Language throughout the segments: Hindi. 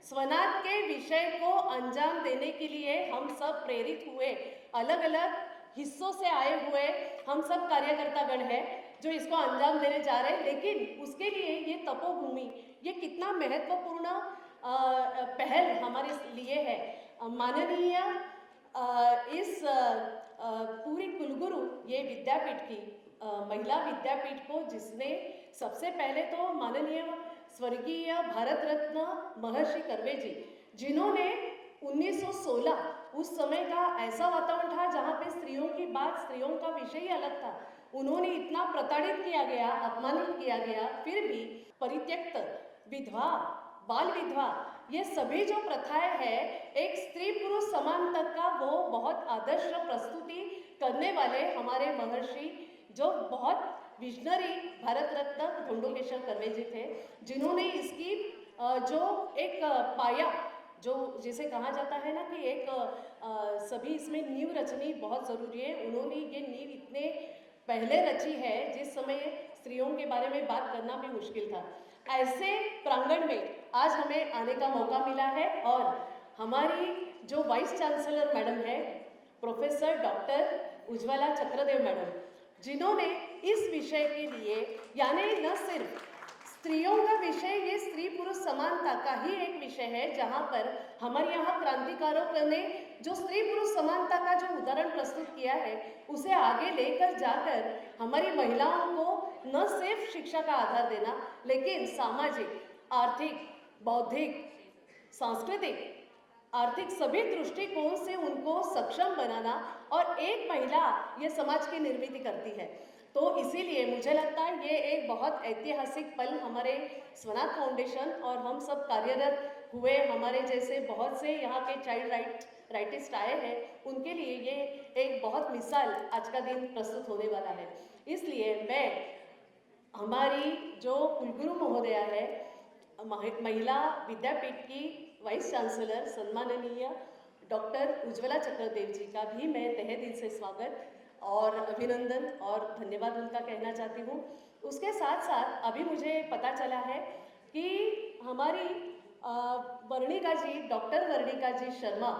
स्वनाथ के विषय को अंजाम देने के लिए हम सब प्रेरित हुए, अलग अलग हिस्सों से आए हुए हम सब कार्यकर्तागण हैं जो इसको अंजाम देने जा रहे हैं। लेकिन उसके लिए ये तपोभूमि, ये कितना महत्वपूर्ण पहल हमारे लिए है। माननीय इस पूरी कुलगुरु ये विद्यापीठ की महिला विद्यापीठ को जिसने सबसे पहले तो माननीय स्वर्गीय भारत रत्न महर्षि कर्वे जी, जिन्होंने 1916 उस समय का ऐसा वातावरण था जहाँ पे स्त्रियों की बात, स्त्रियों का विषय ही अलग था, उन्होंने इतना प्रताड़ित किया गया, अपमानित किया गया, फिर भी परित्यक्त, विधवा, बाल विधवा, ये सभी जो प्रथाएं हैं, एक स्त्री पुरुष समानता का वो बहुत आदर्श प्रस्तुति करने वाले हमारे महर्षि जो बहुत विजनरी भारत रत्न ढोंडोकेशव कर्वे जी थे, जिन्होंने इसकी जो एक पाया, जो जिसे कहा जाता है ना कि एक सभी इसमें नींव रचनी बहुत ज़रूरी है, उन्होंने ये नींव इतने पहले रची है जिस समय स्त्रियों के बारे में बात करना भी मुश्किल था। ऐसे प्रांगण में आज हमें आने का मौका मिला है और हमारी जो वाइस चांसलर मैडम है professor doctor Ujjwala Chakradeo madam, जिन्होंने इस विषय के लिए यानी न सिर्फ स्त्रियों का विषय, ये स्त्री पुरुष समानता का ही एक विषय है जहाँ पर हमारे यहाँ क्रांतिकारों ने जो स्त्री पुरुष समानता का जो उदाहरण प्रस्तुत किया है उसे आगे लेकर जाकर हमारी महिलाओं को न सिर्फ शिक्षा का आधार देना, लेकिन सामाजिक, आर्थिक, बौद्धिक, सांस्कृतिक, आर्थिक सभी दृष्टिकोण से उनको सक्षम बनाना, और एक महिला ये समाज की निर्मित करती है। तो इसीलिए मुझे लगता है ये एक बहुत ऐतिहासिक पल हमारे स्वनाथ फाउंडेशन और हम सब कार्यरत हुए, हमारे जैसे बहुत से यहाँ के चाइल्ड राइटिस्ट आए हैं, उनके लिए ये एक बहुत मिसाल आज का दिन प्रस्तुत होने वाला है। इसलिए मैं हमारी जो कुलगुरु महोदया है, महिला विद्यापीठ की वाइस चांसलर सम्माननीय डॉक्टर उज्ज्वला चक्रदेव जी का भी मैं तहे दिल से स्वागत और अभिनंदन और धन्यवाद उनका कहना चाहती हूँ। उसके साथ साथ अभी मुझे पता चला है कि हमारी वर्णिका जी, डॉक्टर वर्णिका जी शर्मा,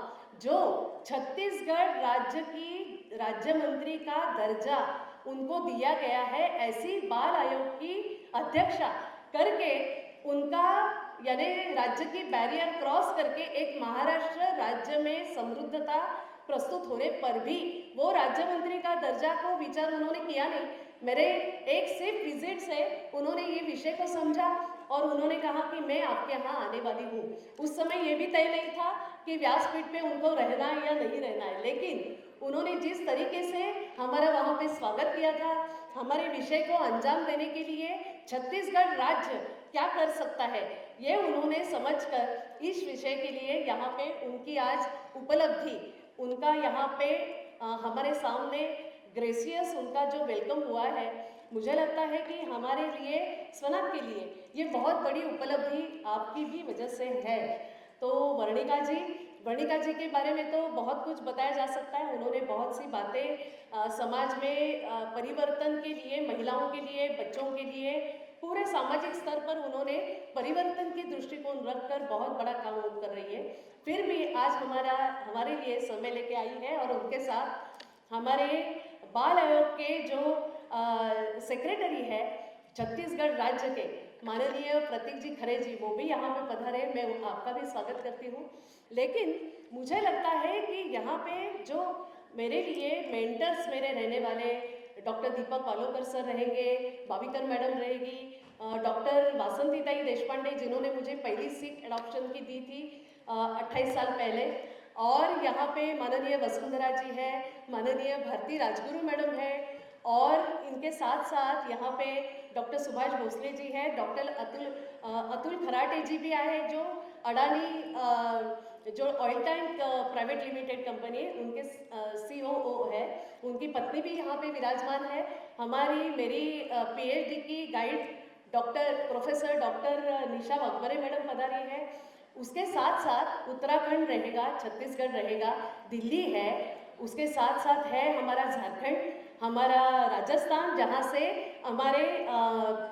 जो छत्तीसगढ़ राज्य की राज्य मंत्री का दर्जा उनको दिया गया है, ऐसी बाल आयोग की अध्यक्षा करके उनका यानी राज्य की बैरियर क्रॉस करके एक महाराष्ट्र राज्य में समृद्धता प्रस्तुत होने पर भी वो राज्य मंत्री का दर्जा को विचार उन्होंने किया नहीं। मेरे एक सिर्फ विजिट से उन्होंने ये विषय को समझा और उन्होंने कहा कि मैं आपके यहाँ आने वाली हूँ। उस समय ये भी तय नहीं था कि व्यासपीठ पे उनको रहना है या नहीं रहना है, लेकिन उन्होंने जिस तरीके से हमारा वहाँ पे स्वागत किया था, हमारे विषय को अंजाम देने के लिए छत्तीसगढ़ राज्य क्या कर सकता है, ये उन्होंने समझकर इस विषय के लिए यहाँ पे उनकी आज उपलब्धि, उनका यहाँ पे हमारे सामने ग्रेसियस उनका जो वेलकम हुआ है, मुझे लगता है कि हमारे लिए, स्वनाथ के लिए ये बहुत बड़ी उपलब्धि आपकी भी वजह से है। तो वर्णिका जी के बारे में तो बहुत कुछ बताया जा सकता है। उन्होंने बहुत सी बातें समाज में परिवर्तन के लिए, महिलाओं के लिए, बच्चों के लिए, पूरे सामाजिक स्तर पर उन्होंने परिवर्तन की दृष्टिकोण रखकर बहुत बड़ा काम कर रही है। फिर भी आज हमारे लिए समय लेके आई है और उनके साथ हमारे बाल आयोग के जो सेक्रेटरी है छत्तीसगढ़ राज्य के माननीय प्रतीक जी खरे जी, वो भी यहाँ पे पधारे, मैं आपका भी स्वागत करती हूँ। लेकिन मुझे लगता है कि यहाँ पे जो मेरे लिए मेंटर्स मेरे रहने वाले डॉक्टर दीपक वालोकर सर रहेंगे, बाविकर मैडम रहेगी, डॉक्टर वासंतीताई देशपांडे जिन्होंने मुझे पहली सीट एडॉप्शन की दी थी 28 साल पहले, और यहाँ पे माननीय वसुंधरा जी है, माननीय भारती राजगुरु मैडम है, और इनके साथ साथ यहाँ पे डॉक्टर सुभाष भोसले जी है, डॉक्टर अतुल खराटे जी भी आए जो अडानी जो oil tank private limited company है उनके COO है, उनकी पत्नी भी यहाँ पे विराजमान है। हमारी मेरी PhD की गाइड प्रोफेसर डॉक्टर निशा वाघमरे मैडम पधारी है। उसके साथ साथ उत्तराखंड रहेगा, छत्तीसगढ़ रहेगा, दिल्ली है, उसके साथ साथ है हमारा झारखंड, हमारा राजस्थान, जहाँ से हमारे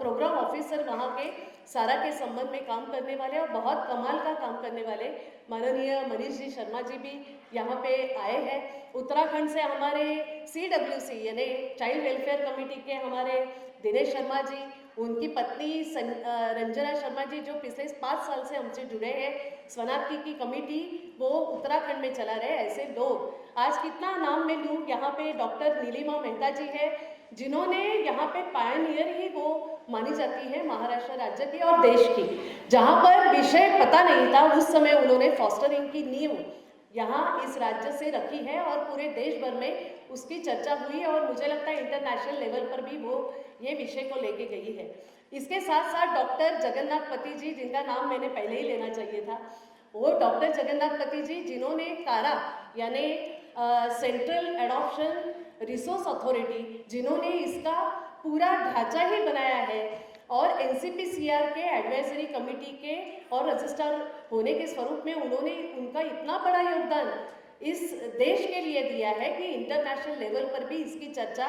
प्रोग्राम ऑफिसर वहाँ के सारा के संबंध में काम करने वाले और बहुत कमाल का काम करने वाले माननीय मनीष जी शर्मा जी भी यहाँ पे आए हैं। उत्तराखंड से हमारे CWC यानी चाइल्ड वेलफेयर कमेटी के हमारे दिनेश शर्मा जी, उनकी पत्नी रंजना शर्मा जी जो पिछले 5 साल से हमसे जुड़े हैं, स्वनाथ की कमेटी वो उत्तराखंड में चला रहे। ऐसे लोग आज कितना नाम मैं लूँ, यहाँ पे डॉक्टर नीलिमा मेहता जी है जिन्होंने यहाँ पे पायनियर ही वो मानी जाती है महाराष्ट्र राज्य की और देश की। जहाँ पर विषय पता नहीं था उस समय उन्होंने फॉस्टरिंग की नींव यहाँ इस राज्य से रखी है और पूरे देश भर में उसकी चर्चा हुई और मुझे लगता है इंटरनेशनल लेवल पर भी वो ये विषय को लेके गई है। इसके साथ साथ डॉक्टर जगन्नाथ पति जी, जिनका नाम मैंने पहले ही लेना चाहिए था, वो डॉक्टर जगन्नाथ पति जी जिन्होंने कारा यानी सेंट्रल एडॉप्शन रिसोर्स अथॉरिटी, जिन्होंने इसका पूरा ढांचा ही बनाया है और NCPCR के एडवाइजरी कमेटी के और रजिस्ट्रार होने के स्वरूप में उन्होंने उनका इतना बड़ा योगदान इस देश के लिए दिया है कि इंटरनेशनल लेवल पर भी इसकी चर्चा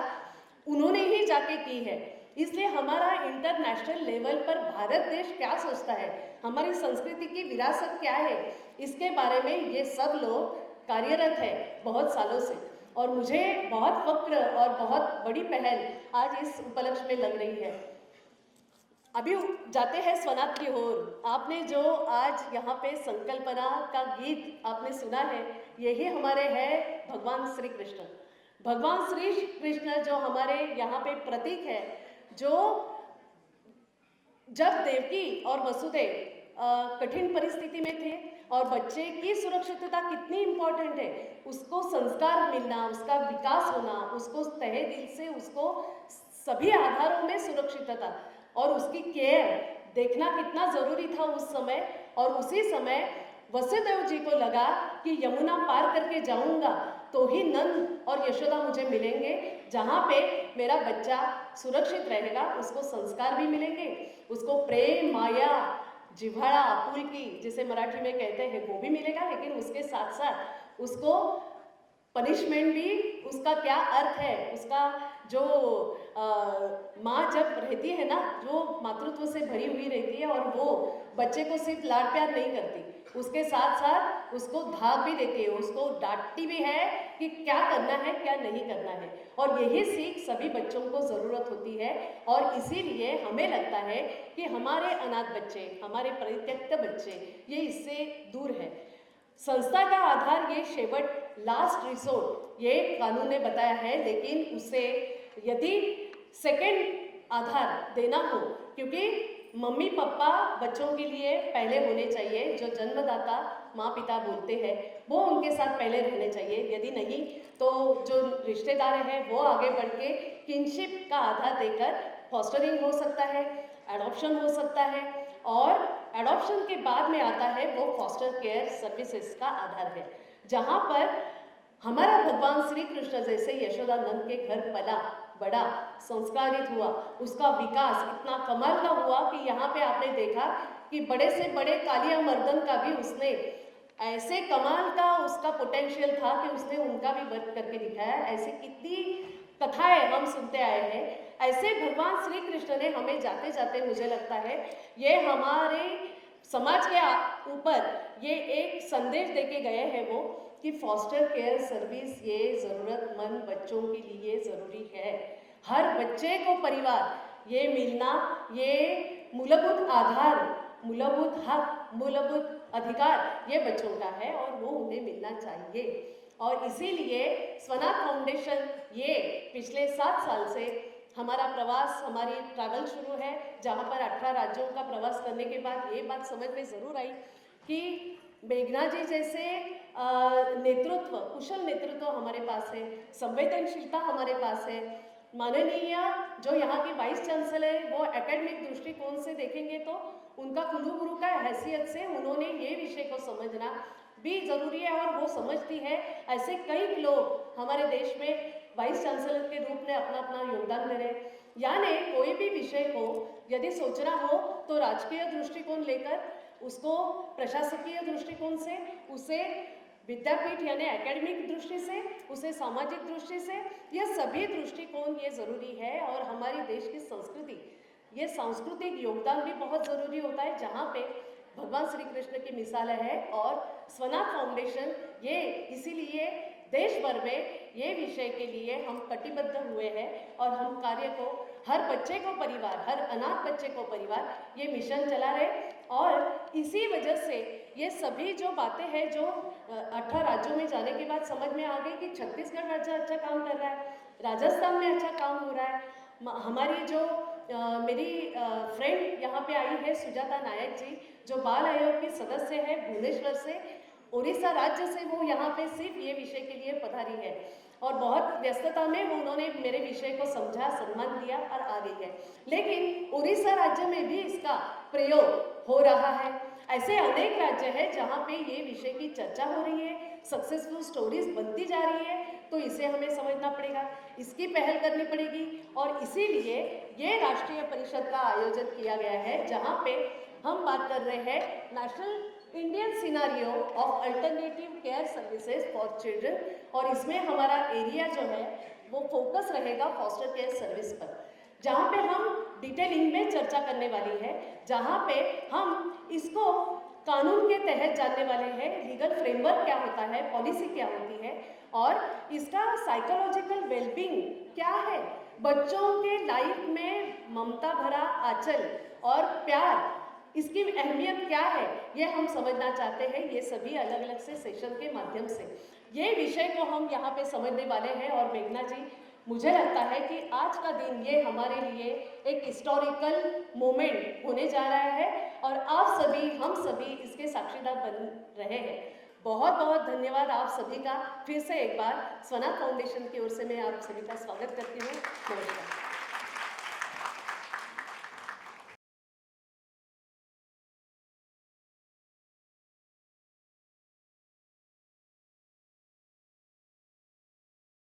उन्होंने ही जाके की है। इसलिए हमारा इंटरनेशनल लेवल पर भारत देश क्या सोचता है, हमारी संस्कृति की विरासत क्या है, इसके बारे में ये सब लोग कार्यरत है बहुत सालों से और मुझे बहुत फक्र और बहुत बड़ी पहल आज इस उपलक्ष्य में लग रही है। अभी जाते हैं स्वनाथ की ओर। आपने जो आज यहाँ पे संकल्पना का गीत आपने सुना है, यही हमारे है भगवान श्री कृष्ण। भगवान श्री कृष्ण जो हमारे यहाँ पे प्रतीक है, जो जब देवकी और वसुदेव कठिन परिस्थिति में थे और बच्चे की सुरक्षितता कितनी इम्पोर्टेंट है, उसको संस्कार मिलना, उसका विकास होना, उसको तहे दिल से उसको सभी आधारों में सुरक्षितता और उसकी केयर देखना कितना जरूरी था उस समय। और उसी समय वसुदेव जी को लगा कि यमुना पार करके जाऊंगा तो ही नंद और यशोदा मुझे मिलेंगे, जहाँ पे मेरा बच्चा सुरक्षित रहेगा, उसको संस्कार भी मिलेंगे, उसको प्रेम, माया, जिव्हाड़ा, आपुलकी जिसे मराठी में कहते हैं वो भी मिलेगा, लेकिन उसके साथ साथ उसको पनिशमेंट भी, उसका क्या अर्थ है, उसका जो माँ जब रहती है ना, जो मातृत्व से भरी हुई रहती है और वो बच्चे को सिर्फ लाड प्यार नहीं करती, उसके साथ साथ उसको धाक भी देती है, उसको डांटती भी है कि क्या करना है क्या नहीं करना है। और यही सीख सभी बच्चों को ज़रूरत होती है और इसीलिए हमें लगता है कि हमारे अनाथ बच्चे, हमारे परित्यक्त बच्चे ये इससे दूर है। संस्था का आधार ये शेवट लास्ट रिसोर्ट ये कानून ने बताया है, लेकिन उसे यदि सेकंड आधार देना हो, क्योंकि मम्मी पापा बच्चों के लिए पहले होने चाहिए, जो जन्मदाता माँ पिता बोलते हैं वो उनके साथ पहले रहने चाहिए। यदि नहीं तो जो रिश्तेदार हैं वो आगे बढ़ के किनशिप का आधार देकर फॉस्टरिंग हो सकता है, एडॉप्शन हो सकता है और एडॉप्शन के बाद में आता है वो फॉस्टर केयर सर्विसेज का आधार है, जहाँ पर हमारा भगवान श्री कृष्ण जैसे यशोदानंद के घर पला बड़ा, संस्कारित हुआ, उसका विकास इतना कमाल का हुआ कि यहाँ पे आपने देखा कि बड़े से बड़े कालिया मर्दन का भी उसने ऐसे कमाल का उसका पोटेंशियल था कि उसने उनका भी वर्क करके दिखाया। ऐसी कितनी कथाएं हम सुनते आए हैं। ऐसे भगवान श्री कृष्ण ने हमें जाते जाते मुझे लगता है ये हमारे समाज के ऊपर ये एक संदेश देके गए हैं वो कि फॉस्टर केयर सर्विस ये ज़रूरतमंद बच्चों के लिए ज़रूरी है। हर बच्चे को परिवार ये मिलना ये मूलभूत आधार, मूलभूत हक, मूलभूत अधिकार ये बच्चों का है और वो उन्हें मिलना चाहिए। और इसीलिए स्वनाथ फाउंडेशन ये पिछले 7 साल से हमारा प्रवास, हमारी ट्रैवल शुरू है, जहाँ पर 18 राज्यों का प्रवास करने के बाद ये बात समझ में ज़रूर आई कि मेघना जी जैसे नेतृत्व, कुशल नेतृत्व हमारे पास है, संवेदनशीलता हमारे पास है। माननीय जो यहाँ की वाइस चांसलर वो एकेडमिक दृष्टिकोण से देखेंगे तो उनका कुलगुरु का हैसियत से उन्होंने ये विषय को समझना भी जरूरी है और वो समझती है। ऐसे कई लोग हमारे देश में वाइस चांसलर के रूप में अपना अपना योगदान दे रहे हैं। यानी कोई भी विषय को यदि सोचना हो तो राजकीय दृष्टिकोण लेकर, उसको प्रशासकीय दृष्टिकोण से, उसे विद्यापीठ यानी एकेडमिक दृष्टि से, उसे सामाजिक दृष्टि से, यह सभी दृष्टिकोण ये ज़रूरी है। और हमारे देश की संस्कृति ये सांस्कृतिक योगदान भी बहुत ज़रूरी होता है, जहाँ पे भगवान श्री कृष्ण की मिसाल है। और स्वनाथ फाउंडेशन ये इसीलिए देश भर में ये विषय के लिए हम कटिबद्ध हुए हैं और हम कार्य को हर बच्चे को परिवार, हर अनाथ बच्चे को परिवार, ये मिशन चला रहे। और इसी वजह से ये सभी जो बातें हैं जो 18 राज्यों में जाने के बाद समझ में आ गई कि छत्तीसगढ़ राज्य अच्छा काम कर रहा है, राजस्थान में अच्छा काम हो रहा है। हमारी जो मेरी फ्रेंड यहाँ पे आई है सुजाता नायक जी, जो बाल आयोग की सदस्य है भुवनेश्वर से, उड़ीसा राज्य से, वो यहाँ पे सिर्फ ये विषय के लिए पधारी है और बहुत व्यस्तता में उन्होंने मेरे विषय को समझा, सम्मान दिया और आ गई है। लेकिन उड़ीसा राज्य में भी इसका प्रयोग हो रहा है। ऐसे अनेक राज्य हैं जहाँ पे ये विषय की चर्चा हो रही है, सक्सेसफुल स्टोरीज बनती जा रही है, तो इसे हमें समझना पड़ेगा, इसकी पहल करनी पड़ेगी। और इसीलिए ये राष्ट्रीय परिषद का आयोजन किया गया है, जहाँ पे हम बात कर रहे हैं national Indian scenario of alternative care services for children. और इसमें हमारा एरिया जो है वो फोकस रहेगा फॉस्टर केयर सर्विस पर, जहाँ पे हम डिटेलिंग में चर्चा करने वाली है, जहाँ पे हम इसको कानून के तहत जानने वाले हैं, लीगल फ्रेमवर्क क्या होता है, पॉलिसी क्या होती है और इसका साइकोलॉजिकल वेलबींग क्या है, बच्चों के लाइफ में ममता भरा आंचल और प्यार, इसकी अहमियत क्या है, ये हम समझना चाहते हैं। ये सभी अलग अलग से सेशन के माध्यम से ये विषय को हम यहाँ पे समझने वाले हैं। और मेघना जी, मुझे लगता है कि आज का दिन ये हमारे लिए एक हिस्टोरिकल मोमेंट होने जा रहा है और आप सभी, हम सभी इसके साक्षीदार बन रहे हैं। बहुत बहुत धन्यवाद आप सभी का। फिर से एक बार स्वनाथ फाउंडेशन की ओर से मैं आप सभी का स्वागत करती हूँ। नमस्कार।